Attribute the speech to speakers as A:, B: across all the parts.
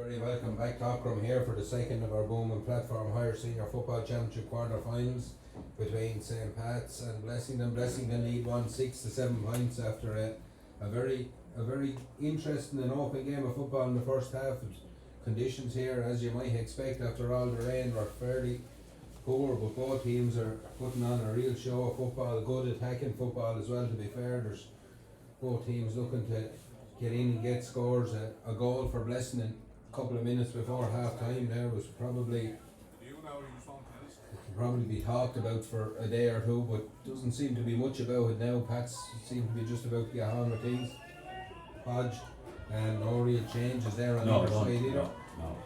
A: Very welcome back to Aughrim here for the second of our Bowman Platform Higher Senior Football Championship quarter-finals between St. Pat's and Blessington. Blessington lead 1-6 to 7 points after a very interesting and open game of football in the first half. Conditions here, as you might expect after all the rain, were fairly poor, but both teams are putting on a real show of football, good attacking football as well, to be fair. There's both teams looking to get in and get scores. A goal for Blessington a couple of minutes before half time there was probably be talked about for a day or two, but doesn't seem to be much about it now. Pats seem to be just about to get on with things. Hodge and no real changes there on the other side either.
B: No.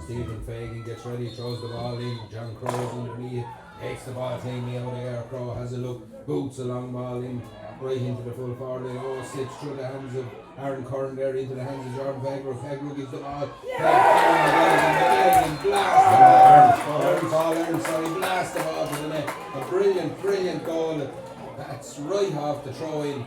A: Stephen Fagan gets ready, throws the ball in. John Crow's underneath, takes the ball cleanly out of the air. Crow has a look, boots a long ball in, right into the full forward. It slips through the hands of Aaron Curran there into the hands of Jordan Pegro. Pegro gives the ball. Blast the ball to the net. A brilliant goal. That's right off the throw in.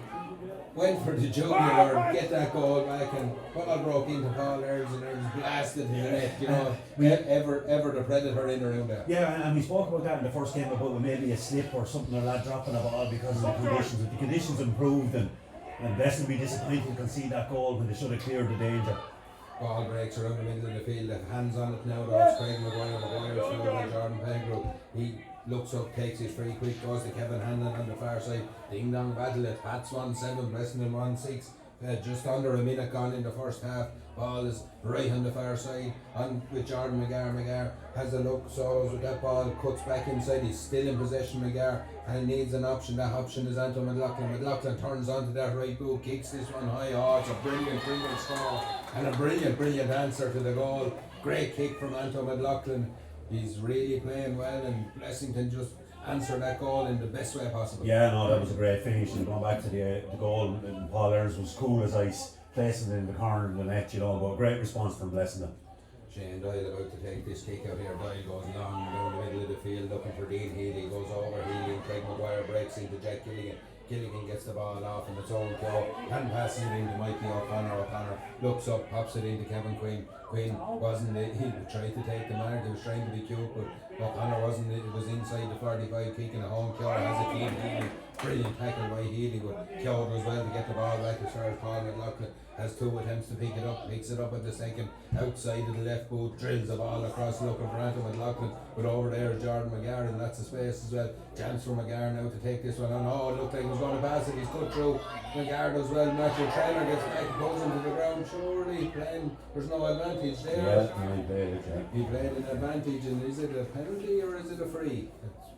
A: Went for the jugular, get that goal back, and ball broke into Paul Ernst and Ernst blasted in the net. You know, ever the predator in around there.
B: Yeah, and we spoke about that in the first game about maybe a slip or something or that dropping a ball because of the conditions. If the conditions improved and Blessington be disappointed to concede that goal when they should have cleared the danger.
A: Ball breaks around the middle of the field, hands on it now, though it's Craig Maguire's foul by Jordan Pegro. He looks up, takes his free quick, goes to Kevin Hanlon on the far side. Ding dong battle at Pats 1-7, Blessington 1-6. Just under a minute gone in the first half. Ball is right on the far side on with Jordan McGarr. McGarr has a look, so with that ball cuts back inside. He's still in possession, McGarr, and needs an option. That option is Anton McLaughlin. McLaughlin turns onto that right boot, kicks this one high. Oh, it's a brilliant score and a brilliant answer to the goal. Great kick from Anton McLaughlin. He's really playing well, and Blessington just answered that goal in the best way possible.
B: Yeah, no, that was a great finish. And going back to the goal, and Paul Ernst was cool as ice, placing it in the corner of the net, you know, but a great response from Blessington.
A: Shane Doyle about to take this kick out here. Doyle goes long down the middle of the field looking for Dean Healy, goes over Healy, and Craig Maguire breaks into Jack Gilligan. Gilligan gets the ball off in its own goal and passes it into Mikey O'Connor. O'Connor looks up, pops it into Kevin Quinn. Quinn wasn't he tried to take the mark, he was trying to be cute, but O'Connor wasn't. It was inside the 45, kicking a home. Keogh has a clean Healy. Brilliant tackle by Healy, but Keogh does well to get the ball back as far as Paul McLaughlin has two attempts to pick it up, picks it up at the second, outside of the left boot, drills the ball across looking for Anton McLaughlin, but over there is Jordan McGarr, and that's the space as well. Chance for McGarr now to take this one on. Oh, it looked like he was going to pass it, he's cut through. McGarr does well, Matthew Trailer gets back, goes into the ground, surely playing, there's no advantage there.
B: Yeah,
A: he played an advantage, and is it a penalty or is it a free?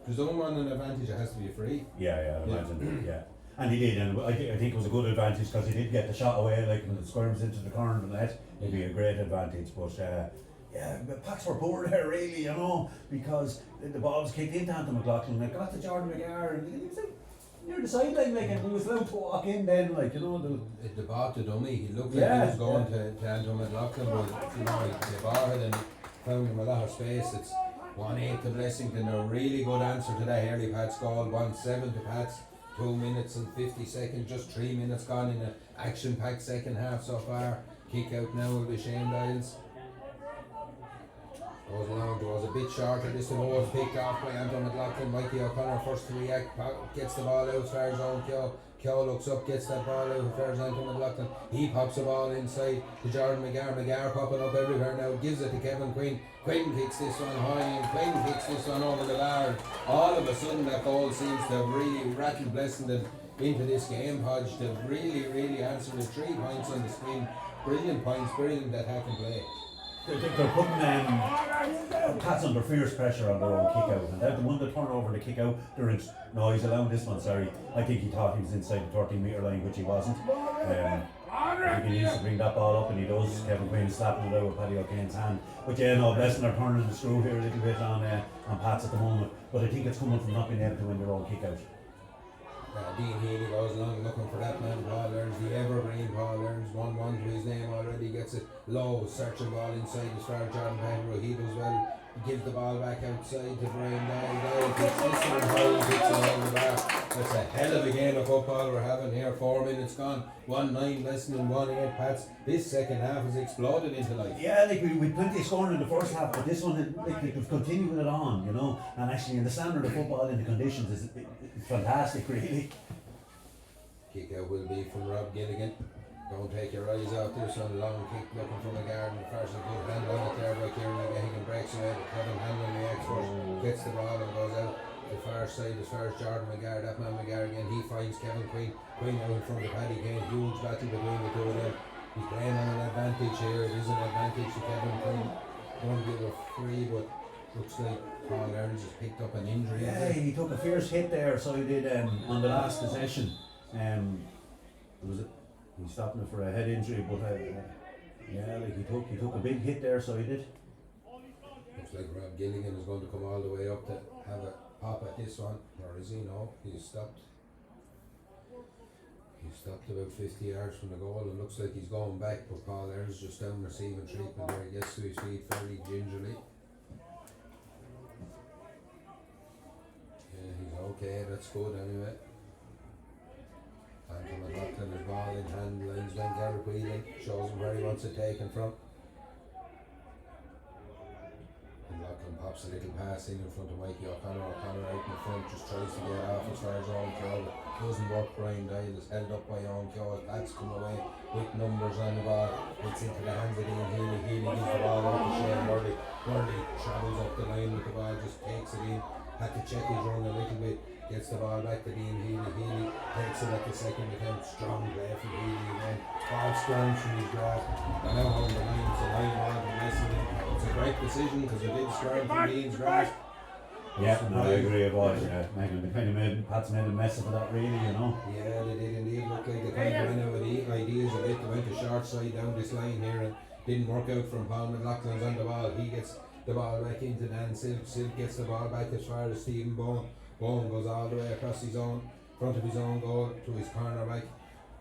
A: Presume on an advantage it has to be a free.
B: Yeah, imagine, yeah. And he did, and I think it was a good advantage because he did get the shot away, like when it squirms into the corner of the net, it'd be a great advantage. But the Pats were poor there, really, you know, because the ball was kicked into Anton McLaughlin, and it got to Jordan McGarr, and he was like near the sideline, like, and he was allowed to walk in then, like, you know.
A: The ball to dummy, he looked like he was going to Anton McLaughlin, but you know, the bar had and found him a lot of space. It's 1-8 to Blessington, a really good answer to that early Pats goal. 1-7 to Pats. 2 minutes and 50 seconds, just 3 minutes gone in an action-packed second half so far. Kick out now with Shane Dials. Goes along, there was a bit short of this, the ball was picked off by Anton McLaughlin. Mikey O'Connor first to react, gets the ball out as far as own Keogh. Keogh looks up, gets that ball out as far as Anton McLaughlin. He pops the ball inside to Jordan McGarr. McGarr popping up everywhere now, gives it to Kevin Quinn. Quinn kicks this one high and Quinn kicks this one over the bar. All of a sudden that goal seems to have really rattled Blessington into this game. Hodge to really answer the 3 points on the screen. Brilliant points, brilliant attacking play.
B: They're putting Pats under fierce pressure on their own kick out, and the one that turned over the kick out, he's allowing this one, sorry. I think he thought he was inside the 13-metre line, which he wasn't. I think he needs to bring that ball up, and he does. Kevin Quinn slapping it out with Paddy O'Kane's hand. But yeah, no, Blessington are turning the screw here a little bit on Pats at the moment, but I think it's coming from not being able to win their own kick out.
A: Dean Healy goes along looking for that man. Paul Ernst, the evergreen Paul Ernst, 1-1 to his name already, gets it low, searching ball inside as far as Jordan Pegro. He does well He gives the ball back outside to Brian Doyle. Hits this one high, hits it on the bar. That's a hell of a game of football we're having here. 4 minutes gone. 1-9 Blessington, 1-8 Pats. This second half has exploded into life.
B: Yeah, like we plenty of scoring in the first half, but this one, like we've continued it on, you know. And actually, in the standard of football, in the conditions, it's fantastic, really.
A: Kick out will be from Rob Gilligan. Don't take your eyes off this one. Long kick looking from the garden. First a good hand on it there by Kieran McGahigan. Breaks away. Kevin Hanlon reacts first. Gets the ball and goes out the far side as far as Jordan McGarr. That man McGarr again. He finds Kevin Queen. Queen out in front of Paddy Kane. Huge battle between the two of them. He's playing on an advantage here. It is an advantage to Kevin Queen. Don't give a free, but looks like Paul Ernst has picked up an injury.
B: Yeah, he took a fierce hit there, so he did on the last possession. He stopped him for a head injury, but yeah, like he took a big hit there, so he did.
A: Looks like Rob Gilligan is going to come all the way up to have a pop at this one, or is he? No, he's stopped. He's stopped about 50 yards from the goal, and looks like he's going back, but Paul Ernst just down receiving treatment there. He gets to his feet fairly gingerly. Yeah, he's okay, that's good anyway. Andrew McLaughlin is ball in hand, linesman Garrett Whelan shows him where he wants it taken from. McLaughlin pops a little pass in front of Mikey O'Connor. O'Connor out in the front just tries to get off as far as Owen Keogh. Doesn't work. Brian Doyle is held up by Owen Keogh. That's come away with numbers on the ball. It's into the hands of Ian Healy. Healy gives the ball out to Shane Worley. Worley travels up the line with the ball, just takes it in. Had to check his run a little bit. Gets the ball back to Dean Healy. Healy takes it at the second attempt. Strong play from Healy again. Ball strong from his grab. And now on the line, it's a line ball from Blessington. It's a great decision because it did strong from Dean's grasp.
B: Yeah, no, I agree. It was. Yeah, they kind of made Pat's made a mess of that, really. You know.
A: Yeah, they did indeed. Look like they kind of went out with the ideas of it. They went the short side down this line here and didn't work out from Paul McLaughlin's on the ball. He gets the ball back into Dan Silk. Silk gets the ball back as far as Stephen Bowen. Bowen goes all the way across his own front of his own goal to his cornerback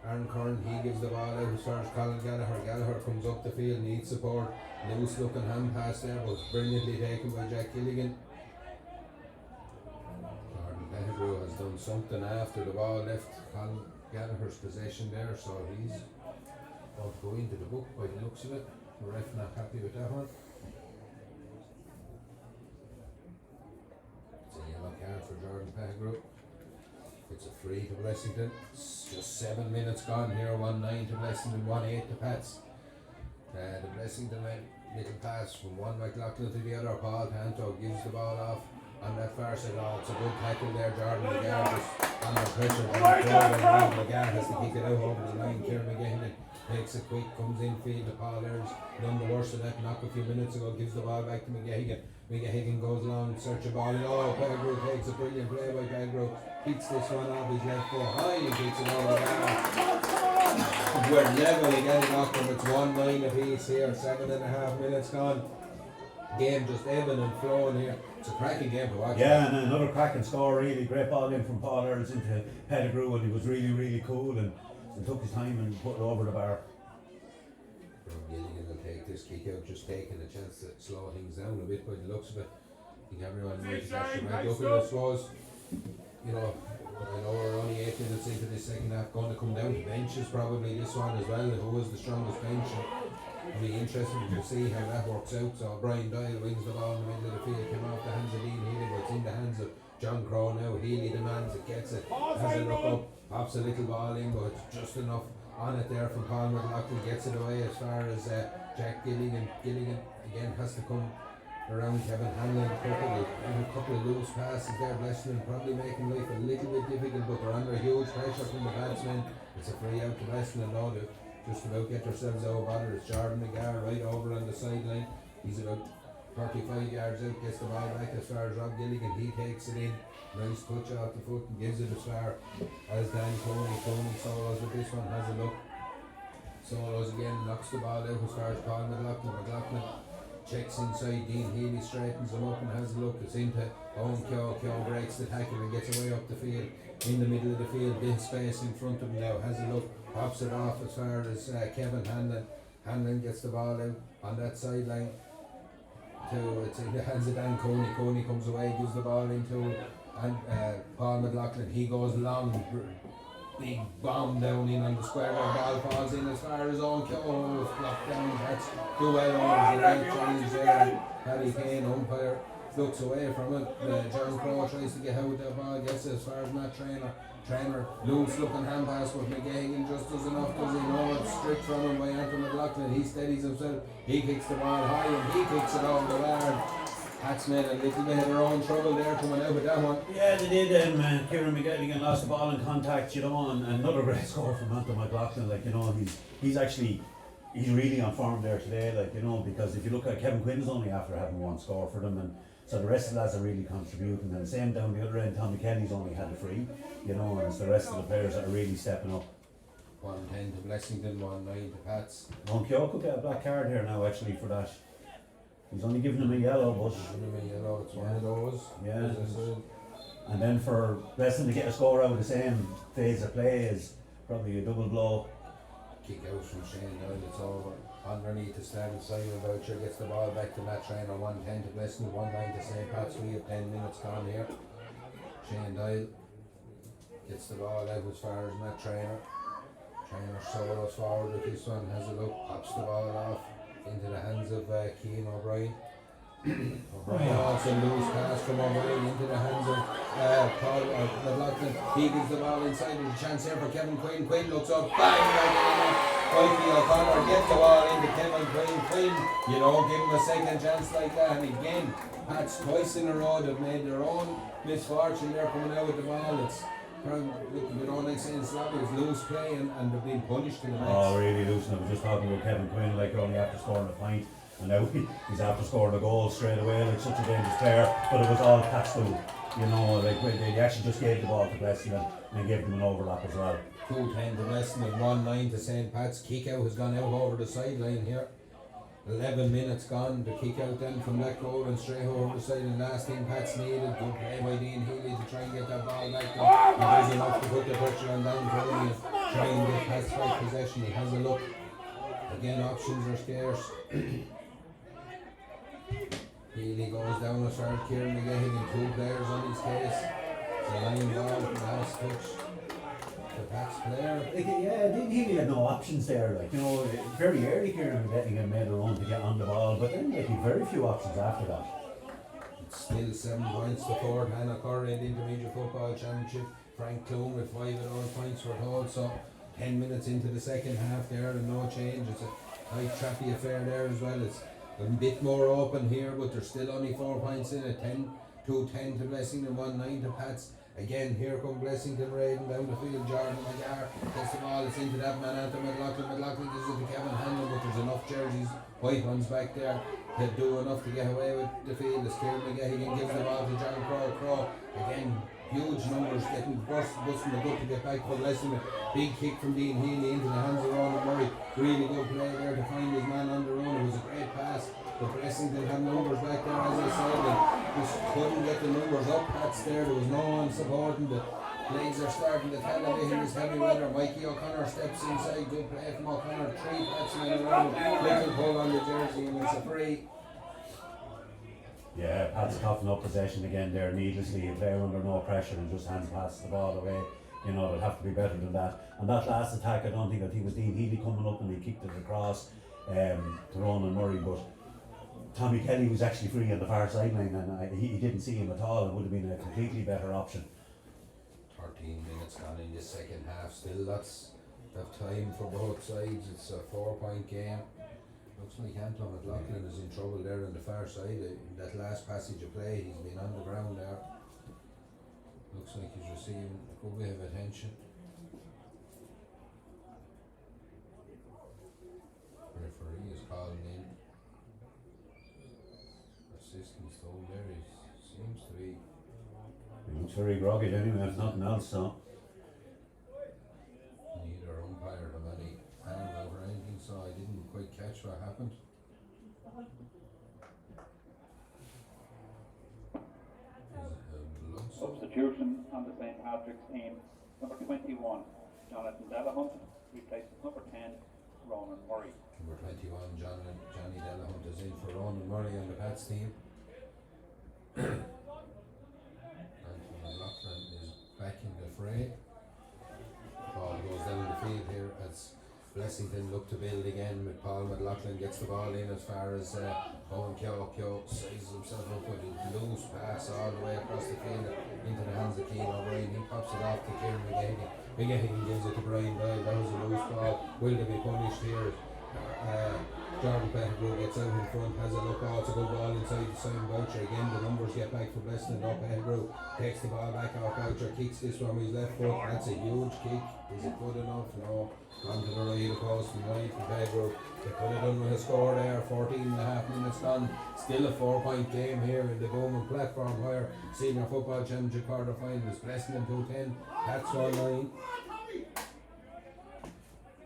A: Aaron Curran. He gives the ball out as far as Colin Gallagher. Gallagher comes up the field, needs support. Loose looking hand pass there, but brilliantly taken by Jack Gilligan. Gordon Pettigrew has done something after the ball left Colin Gallagher's possession there, so he's going to go into the book by the looks of it. The ref not happy with that one. Yellow card for Jordan Pettigrew. It's a free to Blessington. It's just 7 minutes gone here. 1-9 to Blessington, 1-8 to Pats. The Blessington little pass from one McLaughlin to the other. Paul Panto gives the ball off on that far side. Oh, it's a good tackle there. Jordan McGarr just under pressure. McGarr has to kick it out over the line. Kieran McGahigan takes it quick, comes in field to Paul Ernst. None the worse of that knock a few minutes ago. Gives the ball back to McGahigan. McGahigan goes along, search a ball. Oh, Pettigrew takes a brilliant play by Pettigrew. Kicks this one off his left foot high and kicks it over the bar. We're level again, Aughrim. It's 1-9 apiece here. 7.5 minutes gone. Game just ebbing and flowing here. It's a cracking game to watch.
B: Yeah, and another cracking score, really. Great ball in from Paul Ernst into Pettigrew, and he was really, really cool and took his time and put it over the bar.
A: Gilligan will take this kick out, just taking a chance to slow things down a bit by the looks of it. I think everyone might have look at it, I suppose. You know, I know we're only 8 minutes into this second half, going to come down to benches probably this one as well. Who is the strongest bench? It'll be interesting to see how that works out. So Brian Doyle wins the ball in the middle of the field, came off the hands of Dean Healy, but it's in the hands of John Crowe now. Healy demands it, gets it, has a look up, pops a little ball in, but it's just enough on it there from Paul McLaughlin, gets it away as far as Jack Gilligan. Gilligan again has to come around Kevin Hanlon quickly. And a couple of loose passes there. Blessington probably making life a little bit difficult, but they're under huge pressure from the batsmen. It's a free out to Blessington now. They just about get themselves out of bother. It's Jordan McGarr right over on the sideline. He's about 35 yards out, gets the ball back as far as Rob Gilligan. He takes it in. Nice touch off the foot and gives it as far as Dan Coney. Coney solos with this one, has a look. Solos again, knocks the ball out as far as Paul McLaughlin. McLaughlin checks inside. Dean Healy straightens him up and has a look. It's into Owen Keogh. Keogh breaks the tackle and gets away up the field. In the middle of the field, big space in front of him now. Has a look, pops it off as far as Kevin Hanlon. Hanlon gets the ball out on that sideline. it's in the hands of Dan Coney. Coney comes away, gives the ball into and Paul McLaughlin. He goes long, big bomb down in on the square. The ball falls in as far as own Kyo. It's blocked down. That's too well over the right challenge there. Paddy Kane, umpire, looks away from it. John Crowe tries to get out the ball, gets it as far as Matt Trainer, loose looking hand pass, but McGagan just does enough, does he know it's stripped from him by Anthony McLaughlin. He steadies himself, he kicks the ball high and he kicks it over the line. That's made a little bit of their own trouble there coming out with that one.
B: Yeah, they did. Kieran McGettigan lost the ball in contact, you know, and another great score from Anthony McLaughlin. Like, you know, he's really on form there today. Like, you know, because if you look at Kevin Quinn's only after having one score for them, and so the rest of the lads are really contributing. And same down the other end, Tommy Kelly's only had a free, you know, and it's the rest of the players that are really stepping up.
A: 1-10 to Blessington, 1-9 to Pats.
B: Monkyo could get a black card here now actually for that. He's only giving him a yellow, but
A: It's one of those.
B: Yeah. And then for Blessing to get a score out of the same phase of play is probably a double blow.
A: Kick out from Shane Doyle, it's over. Underneath the stand, Simon Boucher gets the ball back to Matt Trainer, 1-10 to Blessington, 1-9 to St. Patricks. We have 10 minutes gone here. Shane Doyle gets the ball out as far as Matt Trainer. Trainer solos forward with this one, has a look, pops the ball off into the hands of Keane O'Brien. O'Brien also loose pass from O'Brien into the hands of Paul McLaughlin. He gives the ball inside. There's a chance here for Kevin Quinn. Quinn looks up, bang! Mikey O'Connor gets the ball into Kevin Quinn. Quinn, you know, give him a second chance like that. And again, Pats twice in a row have made their own misfortune there coming out with the ball. It's we don't like saying sloppy, it's loose play and they're being punished in the match.
B: Oh, really loose. And I was just talking about Kevin Quinn, like only after scoring a point. And now he's after scoring a goal straight away, like such a dangerous player. But it was all Pats do, you know, like they actually just gave the ball to Blessington and gave them an overlap as well.
A: 2-10 to Blessington, 1-9 to St. Pat's. Kick out has gone out over the sideline here. 11 minutes gone. The kick out then from that goal and straight over the side. And last thing Pat's needed, good play by Dean Healy to try and get that ball back there. He does enough to put the pressure on down for him. Try and get Pat's back possession. He has a look. Again, options are scarce. Healy goes down as far as Kieran McGehan and two players on his case. It's a line ball from the last touch. The Pats player.
B: Yeah, he had no options there. Like, you know, very early Kieran McGettigan made a run to get on the ball, but then he had very few options after that.
A: It's still 7 points to 4. Hannah Curry in the Intermediate Football Championship. Frank Clune with 5 of those points were told. So 10 minutes into the second half there and no change. It's a tight, trappy affair there as well. It's a bit more open here, but there's still only 4 points in it. 2-10 to Blessington, 1-9 to Pats. Again, here come Blessington raiding down the field. Jordan McGar gets the ball, it's into that man, Anthony McLaughlin. McLaughlin gives it to Kevin Hanlon, but there's enough jerseys, white ones back there to do enough to get away with the field. As Kieran McGehan gives the ball to John Crowe. Crowe, again, huge numbers getting busting the gut to get back for Blessington. Big kick from Dean Healy into the hands of Ronan Murray. Really good play there to find his man on the run. It was a great pass. But Blessington had numbers back there, as I said, and just couldn't get the numbers up. Pats there was no one supporting. The legs are starting to tell a bit in this heavy weather. Mikey O'Connor steps inside, good play from O'Connor. 3 Pats in a row, little pull on the jersey, and it's a free.
B: Yeah, Pat's coughing up possession again there needlessly. A player under no pressure and just hands past the ball away. You know, they'll have to be better than that. And that last attack, I don't think it was Dean Healy coming up and he kicked it across to Ronan Murray, but Tommy Kelly was actually free on the far sideline and he didn't see him at all. It would have been a completely better option.
A: 13 minutes gone in the second half. Still lots of time for both sides. It's a 4-point game. Looks like Anton McLaughlin is in trouble there on the far side. That last passage of play, he's been on the ground there. Looks like he's receiving a good bit of attention. Referee is calling in. Assistance told there, he seems to be.
B: He looks very groggy anyway, if nothing else, so.
A: Neither umpire have any hand over anything, so I didn't quite catch what happened.
C: Substitution on the St. Patricks team. Number 21, Jonathan Delahunt, replaces number 10, Ronan Murray.
A: Number 21, Johnny Delahunt is in for Ronan Murray on the Pats team. Anthony McLaughlin is back in the fray. Ball goes down the field here as Blessington look to build again. With Paul McLaughlin gets the ball in as far as Owen Kyo sizes himself up with a loose pass all the way across the field into the hands of Keane O'Brien. He pops it off to Kieran McGahey. McGahey gives it to Brian Doyle. That was a loose ball. Will they be punished here? Jordan Pettigrew gets out in front, has a look out, it's a good ball inside the Simon Boucher. Again, the numbers get back for Blessington. Up Pettigrew takes the ball back off Boucher, kicks this one with his left foot. That's a huge kick. Is it good enough? No. On to the right of the post and right from Pettigrew. They could have done with a score there. 14 and a half minutes gone. Still a 4-point game here in the Bowman platform where senior football championship quarter finals. Blessington 2-10, Pats 1-9.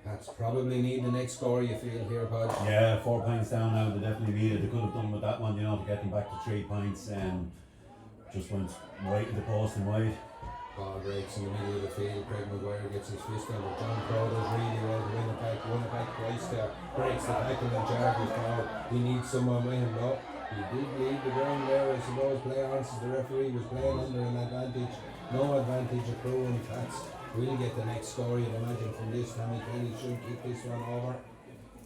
A: Pats probably need the next score, you feel here, Pod?
B: Yeah, 4 points down now, they definitely need it. They could have done with that one, you know, to get them back to 3 points. Just went right in the post and wide.
A: Ball breaks in the middle of the field. Craig Maguire gets his fist under. John Crow does really well to win it back twice there. Breaks the tackle and charges foul. He needs someone with him. No, he did leave the ground there, I suppose. Play on since the referee was playing under an advantage. No advantage accruing. Pats will get the next score, you'd imagine, from this. Tommy Kelly should keep this one over.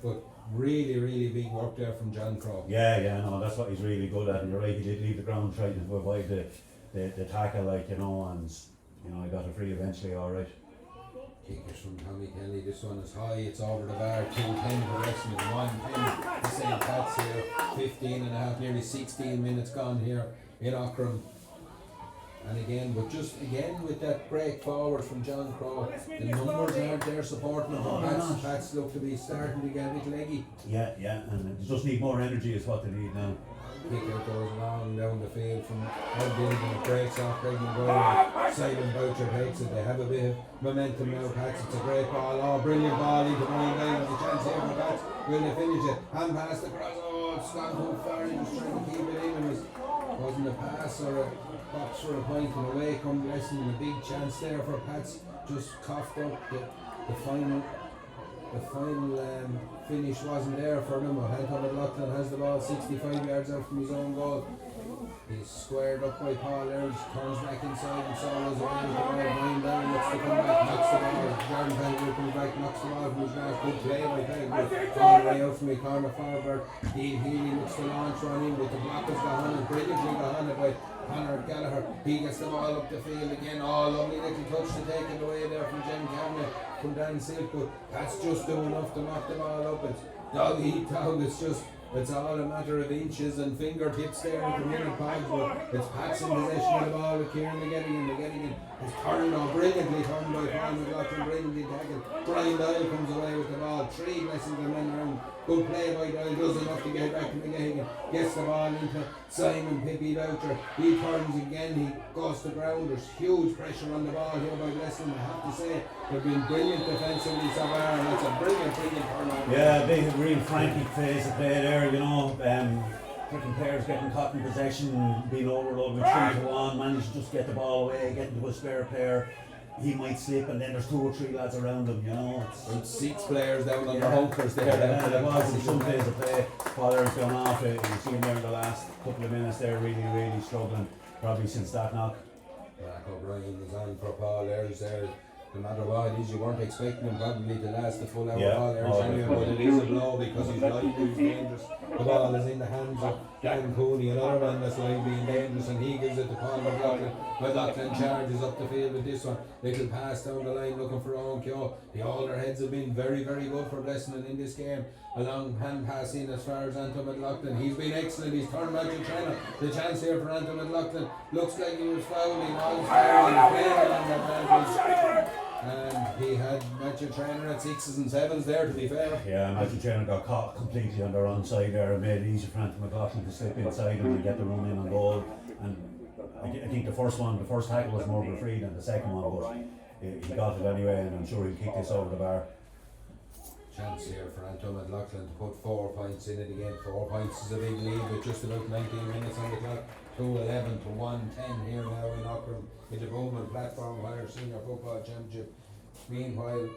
A: But really big work there from John Crow.
B: Yeah, no, that's what he's really good at. And you're right, he did leave the ground trying to avoid the tackle, like, you know, and you know, he got a free eventually, alright.
A: Kickers from Tommy Kelly. This one is high, it's over the bar. 2-10 for Wrexham, 1-10 the St. Pat's here. 15 and a half, nearly 16 minutes gone here in Aughrim. And again, but just again with that break forward from John Crow, the numbers aren't there supporting him. Pats look to be starting to get a bit leggy.
B: Yeah, and they just need more energy is what they need now.
A: Kicker goes long down the field from our building, it breaks off Craig Maguire. Simon Boucher takes it. They have a bit of momentum now, Pats. It's a great ball. Oh, brilliant ball into Brian Doyle. There's a chance here for Pats. Will they finish it? Hand pass across. Oh, it's gone too far. He was trying to keep it in. It wasn't a pass or a box for a point, and away come Blessington. A big chance there for Pats. Just coughed up the final finish wasn't there for them. Anton McLaughlin has the ball 65 yards out from his own goal. He's squared up by Paul Earls, turns back inside and Solo's away with the ball. Brian Down looks to come back, knocks the ball. Jordan Pettigrew comes back, knocks the ball from his grass. Good play by Pettigrew. All the way out from the corner forward. Dean Healy looks to launch run in, but the block has got on it. Brilliantly got on it by Conor Gallagher. He gets the ball up the field again. Oh, lovely little touch to take it away there from Jen Cavanagh from Dan Silk, but that's just doing enough to knock the ball up. It's dog eat dog. It's all a matter of inches and fingertips there at the minute, but it's Pats in possession of the ball with Kieran McGettigan. It's turned on, brilliantly turned by Paul McLaughlin, brilliantly tackled. Brian Doyle comes away with the ball. 3 Blessington men around. Good play by Doyle, does enough to get back to McGettigan. Gets the ball into Simon Pippi Boucher. He turns again, he goes to ground. There's huge pressure on the ball here by Blessington. I have to say, they've been brilliant defensively so far, and that's a brilliant turn on.
B: Yeah, big real frantic phase of play there, you know. Different players getting caught in possession, being overloaded with 3-1, managed to just get the ball away, get into a spare player. He might slip, and then there's 2 or 3 lads around him, you know.
A: It's 6 players down on the hunkers there.
B: There was in some phase of play. Father's gone off. You've seen there in the last couple of minutes there, really struggling, probably since that knock.
A: Mark O'Brien was on for Paul Earls there. No matter what it is, you weren't expecting him probably to last the full hour. Paul Earls anyway, but it is a blow because he's lively, he's dangerous. The ball is in the hands of Dan Cooney, another man that's lively and dangerous, and he gives it to Paul McLaughlin. McLaughlin charges up the field with this one. Little pass down the line looking for Owen Kyo. The older heads have been very good for Blessington in this game. A long hand pass in as far as Anton McLaughlin. He's been excellent. He's turned back to China. The chance here for Anton McLaughlin. Looks like he was fouling. All fouling. Playing on that advantage. And he had Matthew Trainer at 6s and 7s there, to be fair.
B: Yeah, Matthew Trainer got caught completely on the wrong side there and made it easy for Anthony McLaughlin to slip inside him and get the run in on goal. And I think the first tackle was more of a free than the second one, but he got it anyway, and I'm sure he'll kick this over the bar.
A: Chance here for Anton McLaughlin to put 4 points in it again. 4 points is a big lead with just about 19 minutes on the clock. 2-11 to 1-10 here now in Aughrim in the Bowman platform wire senior football championship. Meanwhile,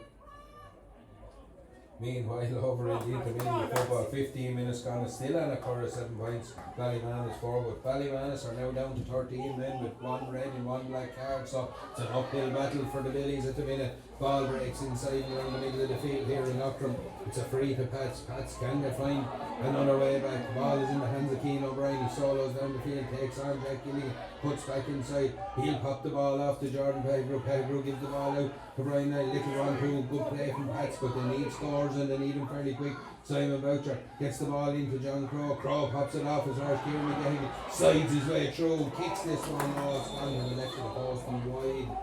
A: Meanwhile, over in the intermediate football, 15 minutes gone, it's still on a core of 7 points. Ballymanus forward. Ballymanus are now down to 13 men with 1 red and 1 black card, so it's an uphill battle for the Billies at the minute. Ball breaks inside around the middle of the field here in Aughrim. It's a free to Pats. Pats can they find another way back. The ball is in the hands of Keane O'Brien. He solos down the field, takes on Jack Gilligan, puts back inside. He'll pop the ball off to Jordan Pellegro. Pellegro gives the ball out to Brian Knight. Little run through, good play from Pats, but they need scores and they need them fairly quick. Simon Boucher gets the ball into John Crow. Crow pops it off his horse. Kieran McGahey sides his way through, kicks this one. Oh, it's gone to the left of the post and wide.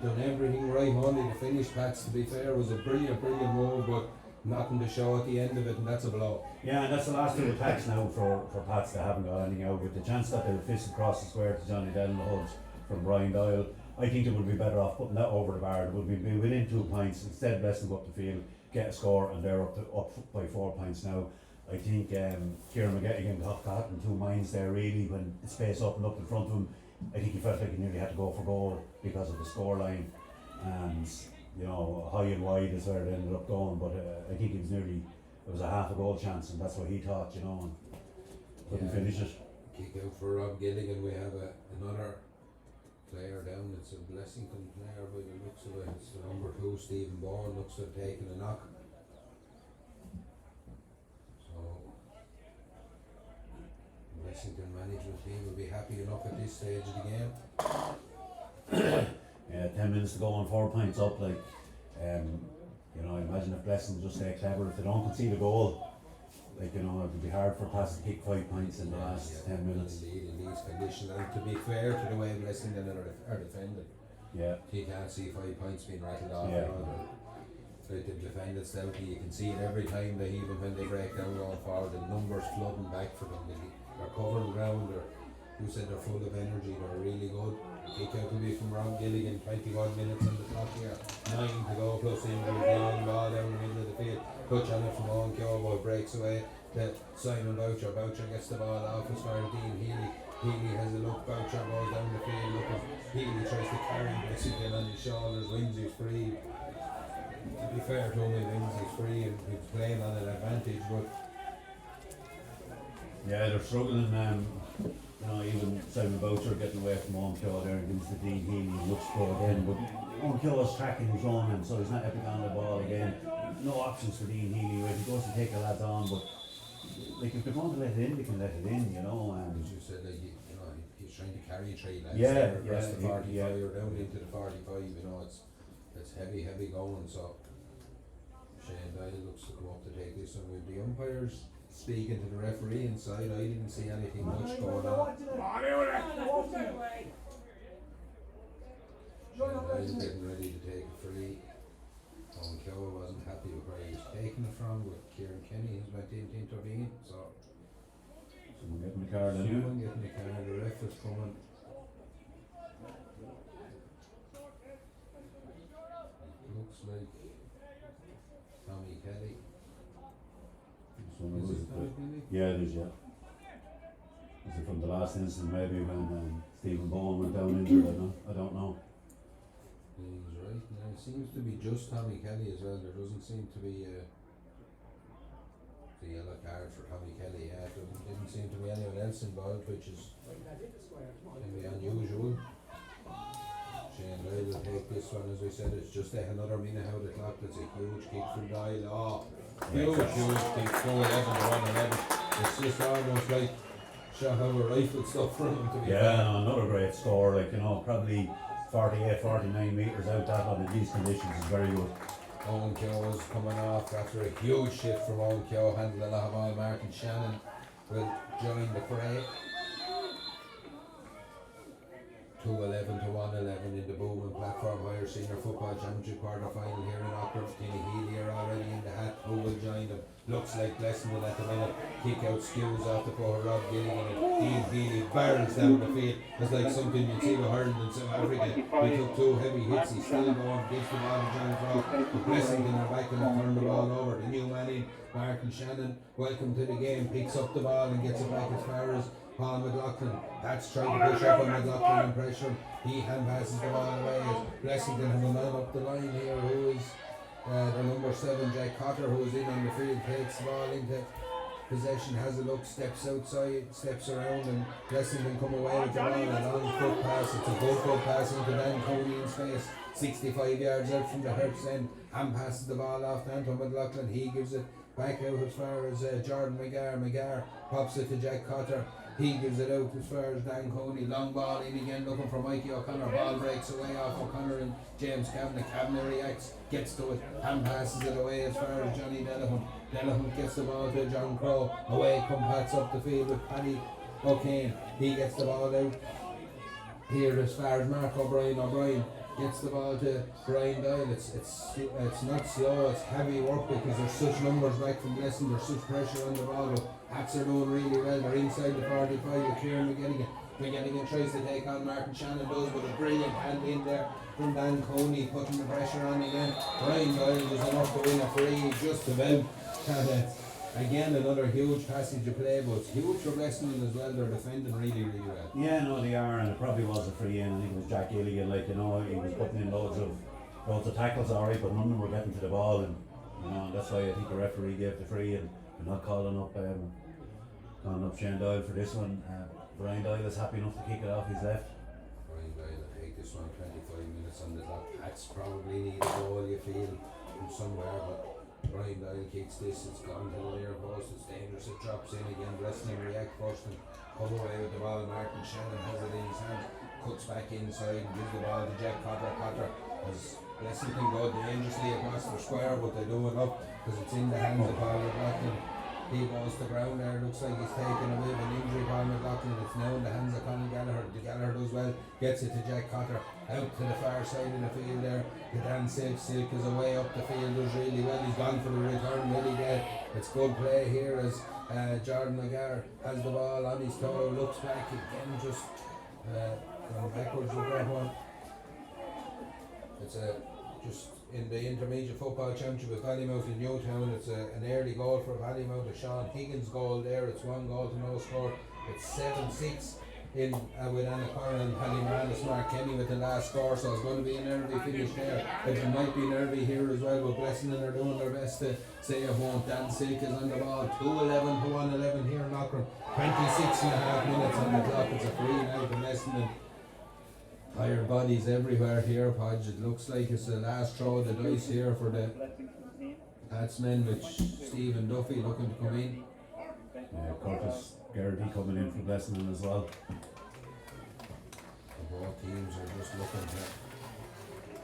A: Done everything right, only the finish. Pats, to be fair, was a brilliant move, but nothing to show at the end of it, and that's a blow.
B: Yeah, and that's the last 2 attacks now for Pats that haven't got anything out. With the chance that they'll fist across the square to Johnny Denholtz from Brian Doyle, I think they would be better off putting that over the bar. It would be within 2 points instead. Blessing up the field, get a score, and they're up by 4 points now. I think Kieran McGettigan got in 2 minds there really when the space opened up in front of him. I think he felt like he nearly had to go for goal because of the scoreline, and you know, high and wide is where it ended up going. But I think it was a half a goal chance, and that's what he thought, you know, and couldn't finish it.
A: Kick out for Rob Gilligan. We have another player down. It's a Blessington player by the looks of it. It's the number 2, Stephen Bourne, looks to have taken a knock. So Blessington management team will be happy enough at this stage of the game.
B: Yeah, 10 minutes to go on 4 points up. Like, you know, I imagine if Blessing just stay clever, if they don't concede a goal, like, you know, it would be hard for Pats to kick 5 points in the last 10 minutes.
A: Indeed, in these conditions, and to be fair to the way Blessington are defended,
B: Yeah.
A: you can't see 5 points being rattled off.
B: Yeah.
A: You know, they've defended stoutly. You can see it every time that even when they break down going forward, the numbers flooding back for them. They're covering ground. You said they're full of energy. They're really good. Kick out will be from Rob Gilligan. 21 minutes on the clock here. 9 to go. Plus injury. Long ball down the middle of the field. Touch on it from Owen Kyobo. Breaks away to Simon Boucher. Boucher gets the ball off as far as Dean Healy. Healy has a look. Boucher goes down the field. Looking. Healy tries to carry Blessington on his shoulders. Wins his free. To be fair to him, he wins his free and he's playing on an advantage. But
B: Yeah, they're struggling. You know, even Simon Boucher getting away from Owen Kill there and gives the Dean Healy and looks to go again. But Owen Kill is tracking his own, and so he's not epic on the ball again. No options for Dean Healy. Right? He goes to take the lads on, but like if they're going to let it in, they can let it in, you know. And
A: as you said, like, you know, he's trying to carry 3 lads across the 45 or down into the 45. You know, it's heavy going. So Shane Doyle looks to come up to take this one with the umpires. Speaking to the referee inside, I didn't see anything much going on. Doyle getting ready to take a free. Owen Keogh wasn't happy with where he was taking it from, with Kieran Kenny has went in to intervene. So
B: someone getting the card anyway.
A: someone getting the card, the ref is coming. Looks like Tommy Kelly. Is it Tommy Kelly?
B: Yeah, it is, yeah. Is it from the last incident maybe when Stephen Bowen went down injured? I don't know.
A: He's right. Now it seems to be just Tommy Kelly as well. There doesn't seem to be the yellow card for Tommy Kelly. Yeah, there didn't seem to be anyone else involved, which is can be unusual. Shane Doyle will take this one. As I said, it's just another minute out of the clock. That's a huge kick from Doyle. Oh, huge kick. Go 11 to 1-11. It's just almost like shot out a rifle stuff from him to be fair.
B: No, another great score. Like, you know, probably 48, 49 metres out that one in these conditions is very good.
A: Owen Keogh is coming off after a huge shift from Owen Keogh, handled a lot of ball. Martin Shannon will join the fray. 2-11 to 1-11 in the Bowman Platform Higher Senior Football Championship quarter final here in Aughrim. Kenny Healy are already in the hat. Who will join them? Looks like Blessington at the minute. Kick out skews off the poor Rob Gilligan and Dean Healy barrels down the field. It's like something you'd see with Ireland and South Africa. He took 2 heavy hits. He's still going. Gives the ball to John Crow. But Blessington are back and turn the ball over. The new man in, Martin Shannon, welcome to the game. Picks up the ball and gets it back as far as Paul McLaughlin. That's trying to push up on McLaughlin and pressure him. He hand passes the ball away as Blessington have a man up the line here who is The number 7, Jack Cotter, who is in on the field, takes the ball into possession, has a look, steps outside, steps around, and Blessington come away with the ball. A long foot pass, it's a good foot pass into Dan Cooney's face, 65 yards out from the Hertz end, and passes the ball off to Anton McLaughlin. He gives it back out as far as Jordan McGar pops it to Jack Cotter. He gives it out as far as Dan Coney. Long ball in again, looking for Mikey O'Connor. Ball breaks away off O'Connor and James Kavanagh. Kavanagh reacts, gets to it, and passes it away as far as Johnny Delahunt. Delahunt gets the ball to John Crow. Away come Pats up the field with Paddy O'Kane. He gets the ball out here as far as Mark O'Brien. O'Brien gets the ball to Brian Doyle. It's not slow, it's heavy work because there's such numbers back from Blessington, there's such pressure on the ball, but Pats are doing really well. They're inside the 45 with Kieran McGettigan. McGettigan tries to take on Martin Shannon, does, but a brilliant hand in there from Dan Coney, putting the pressure on again. Brian Doyle was enough to win a free, just about. Again, another huge passage of play, but it's huge for Blessington as well. They're defending really, really well.
B: Yeah, no, they are, and it probably was a free in. I think it was Jack Gilligan, like, you know, he was putting in loads of tackles, alright, but none of them were getting to the ball, and you know, that's why I think the referee gave the free, and they're not calling up Shane Doyle for this one. Brian Doyle is happy enough to kick it off. He's left.
A: Brian Doyle will take this one. 25 minutes on the clock. Pats probably need a goal, you feel, from somewhere, but Brian Doyle kicks this, it's gone to the near post, it's dangerous, it drops in again. Blessington react first and come away with the ball. Martin Shannon has it in his hand, cuts back inside and gives the ball to Jack Cotter. Cotter has Blessington go dangerously across the square, but they do it up because it's in the hands of Paul McLaughlin. He goes to ground there, looks like he's taking a bit of an injury. Paul McLaughlin, it's now in the hands of Conor Gallagher. Gallagher does well, gets it to Jack Cotter, out to the far side of the field there. The Dan Silk is away up the field, does really well. He's gone for the return, really good. It's good play here as Jordan McGar has the ball on his toe, looks back again, just going backwards with that one. It's just in the intermediate football championship with Ballymount in Newtown. It's an early goal for Ballymount, a Sean Higgins goal there. It's 1 goal to no score. It's 7-6 in with Anna Corrin and Paddy Morales, Mark Kenny with the last score, so it's going to be a nervy finish there. It might be nervy here as well, but Blessington are doing their best to say it won't. Dan Silk is on the ball, 2-11 to 1-11 here in Aughrim. 26.5 minutes on the clock. It's a free now for Blessington. Tired bodies everywhere here, Podge. It looks like it's the last throw of the dice here for the Patsmen, with Stephen Duffy looking to come in.
B: Yeah, Curtis Garrity coming in for Blessington as well.
A: Both teams are just looking to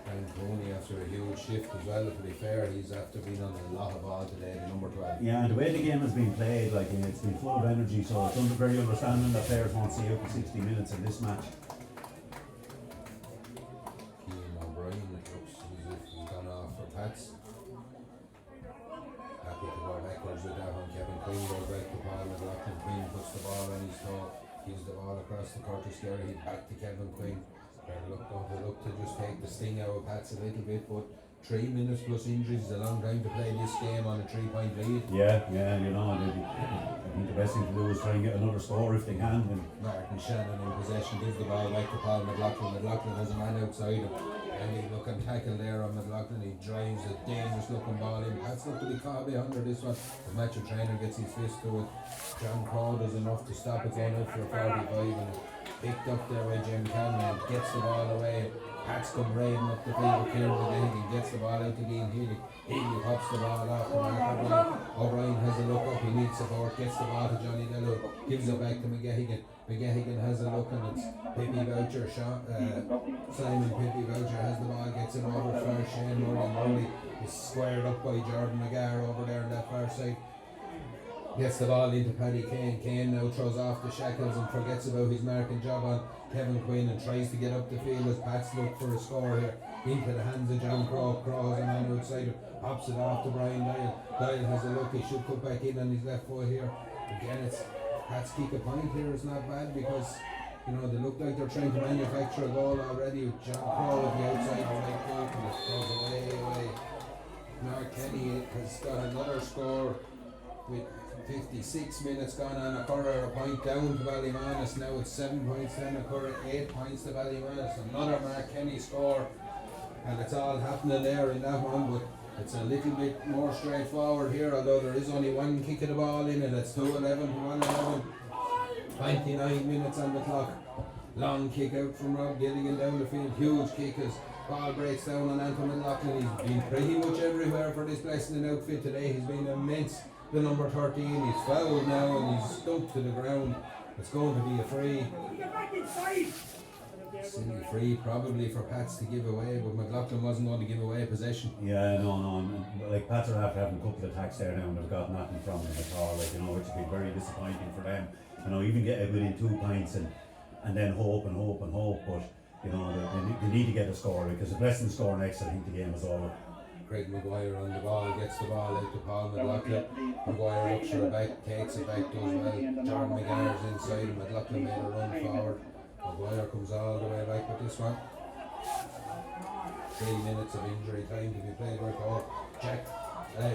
A: Dan Coney after a huge shift as well. To be fair, he's after being on a lot of ball today, the number 12.
B: Yeah, and the way the game has been played, like, it's been full of energy, so it's very understanding that players won't see out for 60 minutes in this match.
A: Pats. Happy to go backwards with that one. Kevin Quinn goes back to Paul McLaughlin. Quinn puts the ball on his toe, gives the ball across the Curtis Garrity back to Kevin Quinn. They're look to just take the sting out of Pats a little bit, but 3 minutes plus injuries is a long time to play this game on a 3-point lead.
B: Yeah, you know, I think the best thing to do is try and get another score if they can. And
A: Martin Shannon in possession gives the ball back to Paul McLaughlin. McLaughlin has a man outside him. And he looking tackle there on McLaughlin. He drives a dangerous looking ball in. Pats look to be caught behind this one. The match trainer gets his fist to it. John Crow does enough to stop it going out for a 45 and picked up there by Jim Cameron. Gets the ball away. Pats come raiding up the field with Kieran McGettigan, gets the ball out to Dean Healy. Healy pops the ball off to Mark O'Brien. O'Brien has a look up, he needs support, gets the ball to Johnny Dello, gives it back to McGettigan. McGettigan has a look and it's Pippi Boucher, Simon Pippi Boucher has the ball, gets it over far. Shane Murray is squared up by Jordan McGar over there on that far side. Gets the ball into Paddy Kane. Kane now throws off the shackles and forgets about his marking job on Kevin Quinn and tries to get up the field as Pats look for a score here. Into the hands of John Crow. Crow has a man outside him. Pops it off to Brian Doyle. Doyle has a look. He should put back in on his left foot here. Again, it's Pats kick a point here. It's not bad because, you know, they look like they're trying to manufacture a goal already with John Crow at the outside right foot, and it goes away. Mark Kenny has got another score with 56 minutes gone on. A Curra a point down to Ballymanus. Now it's 7 points down. A Curra 8 points to Ballymanus. Another Mark Kenny score, and it's all happening there in that one. But It's a little bit more straightforward here, although there is only one kick of the ball in it. It's 2-11 to 1-11. 29 minutes on the clock. Long kick out from Rob Gilligan down the field. Huge kick as ball breaks down on Anthony McLaughlin. He's been pretty much everywhere for this Blessington outfit today. He's been immense. The number 13, he's fouled now and he's stumped to the ground. It's going to be a free. Silly free probably for Pats to give away, but McLaughlin wasn't going to give away possession.
B: Yeah, no. Like Pats are after having a couple of attacks there now and they've got nothing from them at all. Like, you know, which would be very disappointing for them. You know, even get it within 2 points and then hope. But you know, they need to get a score because if Blessington score next, I think the game is over.
A: Craig Maguire on the ball, gets the ball out to Paul McLaughlin. Maguire looks for it back, takes it back, does well. Jordan McGarre's inside and McLaughlin made a run forward. Maguire comes all the way back with this one. 3 minutes of injury time to be played right off. Jack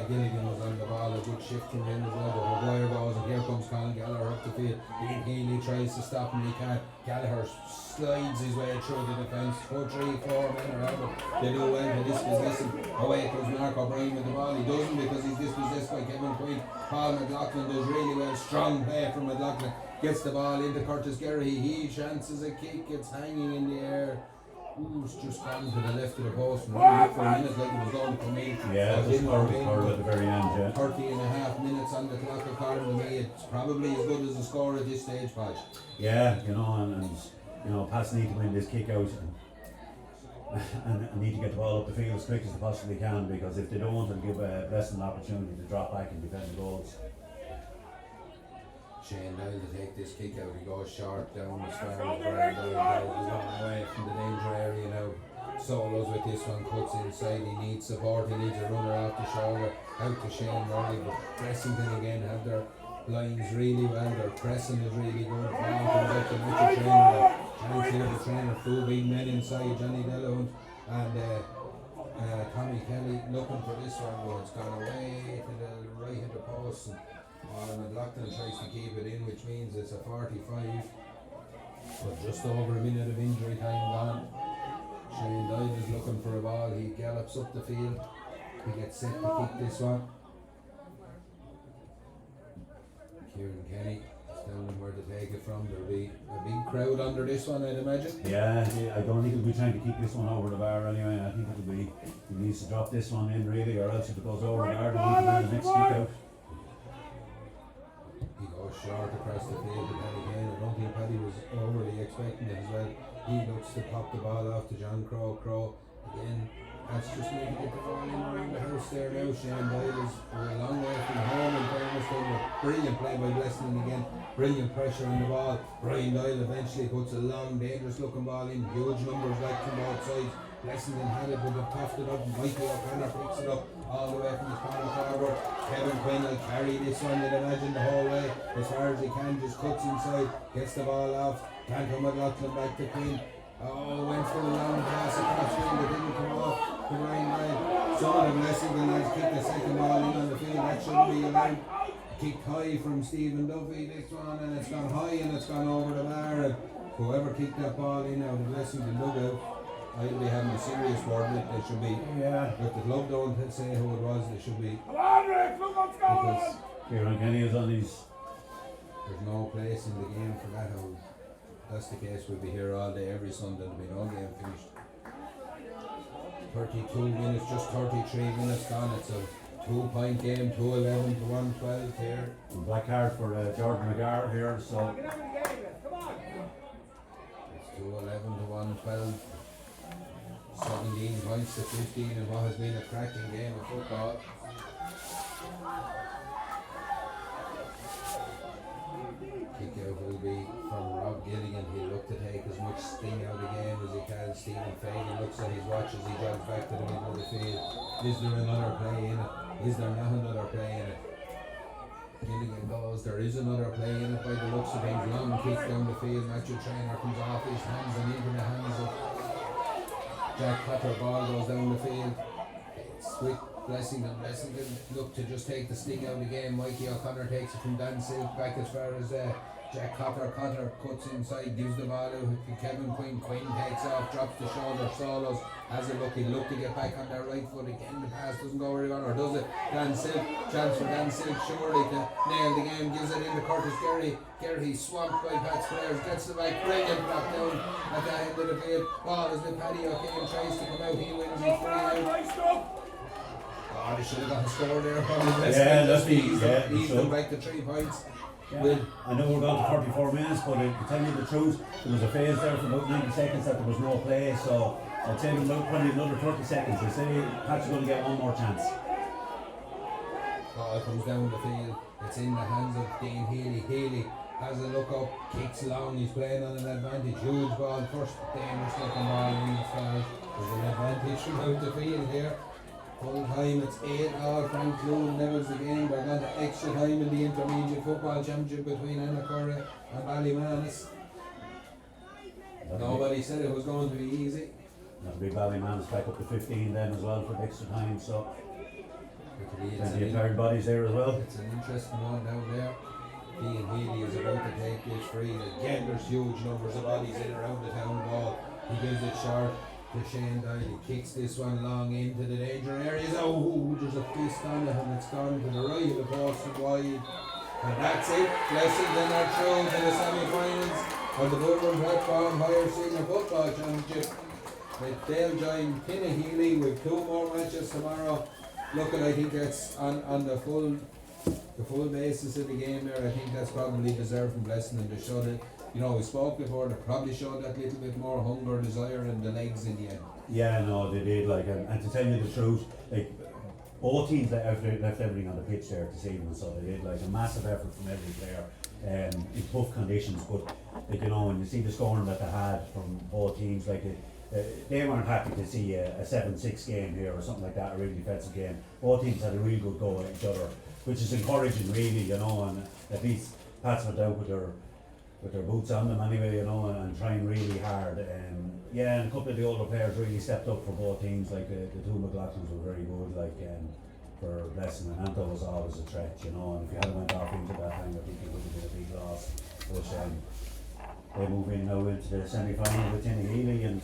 A: Gilligan was on the ball, a good shift from him as well, but Maguire goes and here comes Colin Gallagher up the field. Ian Healy tries to stop him, he can't. Gallagher slides his way through the defence. 4, 3, 4 men around him. They do well to dispossess him. Away comes Mark O'Brien with the ball. He doesn't because he's dispossessed by Kevin Quinn. Paul McLaughlin does really well. Strong play from McLaughlin. Gets the ball into Curtis Gerry. He chances a kick. It's hanging in the air. Ooh, it's just gone to the left of the post and running for a minute like it was going to come in.
B: Yeah, it was at the very end, yeah.
A: 30 and a half minutes on the clock according to me. It's probably as good as a score at this stage, Podge.
B: Yeah, you know, and you know, Pats need to win this kick out and need to get the ball up the field as quick as they possibly can, because if they don't, it'll give Blessington an opportunity to drop back and defend the goals.
A: Shane Doyle to take this kick out. He goes short down as far as Brian Doyle goes. He's long away from the danger area now. Solos with this one, cuts inside. He needs support. He needs a runner off the shoulder. Out to Shane Murray, but Blessington again have their lines really well. Their pressing is really good. Now comes out to Mitchell Trainer. Chance here the trainer. 2 big men inside. Johnny Delahunt and Tommy Kelly looking for this one, but it's gone away to the right of the post. McLaughlin tries to keep it in, which means it's a 45. But just over a minute of injury time gone. Shane Doyle is looking for a ball. He gallops up the field. He gets set to kick this one. Kieran Kenny is telling him where to take it from. There'll be a big crowd under this one, I'd imagine.
B: Yeah, I don't think he'll be trying to keep this one over the bar anyway. I think he needs to drop this one in really, or else if it goes over the bar, he'll need to win the next kick out.
A: He goes short across the field to Paddy Kane. I don't think Paddy was overly expecting it as well. He looks to pop the ball off to John Crow. Crow again. That's just need to get the ball in around the house there now. Shane Doyle is a long way from home in fairness to him. Brilliant play by Blessington again. Brilliant pressure on the ball. Brian Doyle eventually puts a long, dangerous looking ball in. Huge numbers like from both sides. Blessington had it, but they've toughed it up. Michael O'Connor picks it up all the way from the corner forward. Kevin Quinn will carry this one, you'd imagine, the whole way as far as he can. Just cuts inside, gets the ball off. Canto McLaughlin back to Quinn. Oh, went for the long pass across field. It didn't come off to Ryan Ryan. Some of the Blessington lads kicked the second ball in on the field. That shouldn't be allowed. Kicked high from Stephen Duffy, this one, and it's gone high and it's gone over the bar. And whoever kicked that ball in out of the Blessington dugout, I'll be having a serious word with it. They should be. Yeah. If the club don't say who it was, they should be. Because
B: Kieran Kenny is on his.
A: There's no place in the game for that. If that's the case, we'll be here all day, every Sunday. There'll be no game finished. 32 minutes, just 33 minutes gone. It's a 2-point game, 2-11 to 1-12 here.
B: Black card for Jordan McGarr here, so.
A: It's 2-11 to 1-12. 17 points to 15 in what has been a cracking game of football. Kick out will be from Rob Gilligan. He'll look to take as much sting out of the game as he can. Stephen Fagan looks at his watch as he jogs back to the middle of the field. Is there another play in it? Is there not another play in it? Gilligan goes, there is another play in it by the looks of things. Long kick down the field. Matthew Trainer comes off his hands and into the hands of Jack Potter. Ball goes down the field. It's with Blessington look to just take the sting out of the game. Mikey O'Connor takes it from Dan Silk back as far as Jack Cotter cuts inside, gives the ball out to Kevin Quinn. Quinn takes off, drops the shoulder, solos, has a look to get back on their right foot again. The pass doesn't go very well, or does it? Dan Silk, chance for Dan Silk surely to nail the game, gives it into Curtis Gerry. Gerry swamped by Pat's players, gets the back, brilliant block down at the end of the field. Ball is with Paddy O'Kane, tries to come out, he wins, he's free out. Oh, they should have got a score there.
B: Yeah, that's
A: He's them back to 3 points.
B: Yeah, I know we're going to 44 minutes, but to tell you the truth, there was a phase there for about 90 seconds that there was no play, so I'd say probably another 30 seconds. They say Pat's going to get one more chance.
A: Ball comes down the field, it's in the hands of Dean Healy. Healy has a look up, kicks long, he's playing on an advantage. Huge ball, first dangerous looking ball in the foul. There's an advantage throughout the field here. Full time, it's 8-all. Frank Clune levels the game. We're going to extra time in the intermediate football championship between Annacurra and Ballymanis. Nobody said it was going to be easy.
B: That'll be Ballymanis back up to 15 then as well for the extra time, so plenty of tired bodies there as well.
A: It's an interesting one down there. Dean Healy is about to take this free. Again, there's huge numbers of bodies in around the town ball. He gives it short to Shane Doyle. He kicks this one long into the danger areas. Oh, there's a fist on it and it's gone to the right of the post and wide. And that's it. Blessington are through to the semi-finals of the Aughrim Platform Higher Senior Football Championship. They'll join Healy with 2 more matches tomorrow. Look, I think that's on the full basis of the game there. I think that's probably deserved from Blessington to show that. You know, we spoke before, they probably showed that little bit more hunger, desire and the legs in the end.
B: Yeah, no, they did, like, and to tell you the truth, like, both teams left everything on the pitch there this evening, so they did, like, a massive effort from every player in tough conditions, but, like, you know, when you see the scoring that they had from both teams, like, they weren't happy to see a 7-6 game here or something like that, a really defensive game. Both teams had a real good go at each other, which is encouraging, really, you know, and at least Pats went out with their boots on them anyway, you know, and trying really hard. Yeah, and a couple of the older players really stepped up for both teams. Like the 2 McLaughlins were very good. Like for Blessing and Anto was always a threat, you know. And if you hadn't went off into that time, I think it would have been a big loss. But they move in now into the semi-final with Tinny Healy, and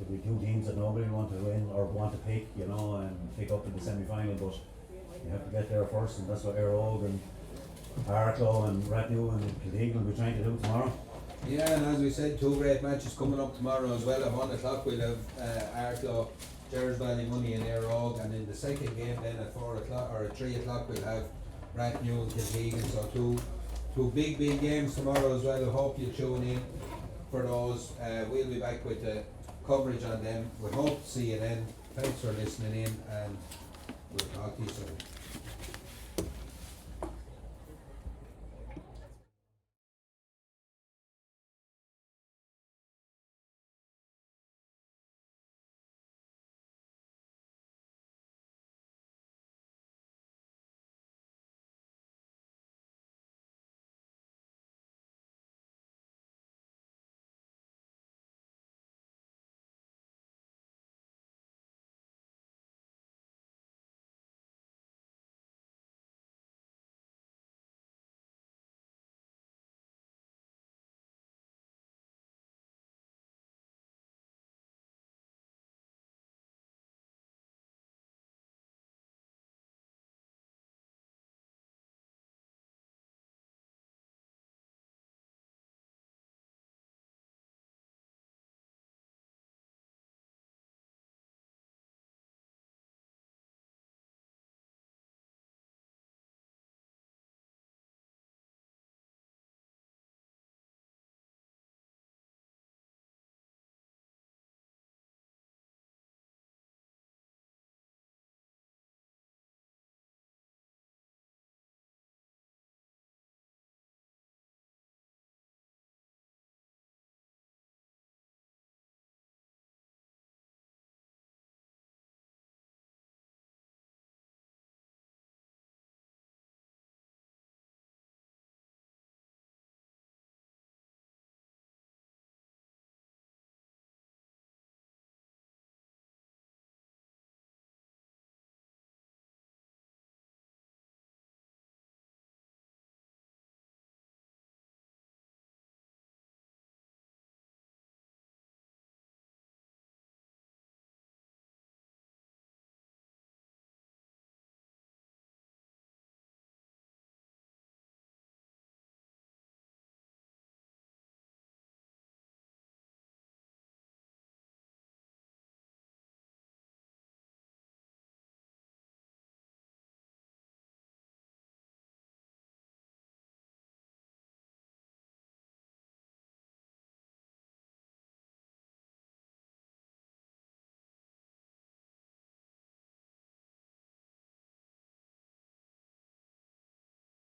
B: there'll be 2 teams that nobody want to win or want to pick, you know, and pick up in the semi-final. But you have to get there first, and that's what Airog and Wicklow and Ratnew and Clinching will be trying to do tomorrow.
A: Yeah, and as we said, 2 great matches coming up tomorrow as well. At 1 o'clock we'll have Wicklow, Jerry's Valley Money and Airog, and in the second game then at 4 o'clock or at 3 o'clock we'll have Ratnew and Clinching. So two big games tomorrow as well. I hope you tune in for those. We'll be back with the coverage on them. We hope to see you then. Thanks for listening in, and we'll talk to you soon.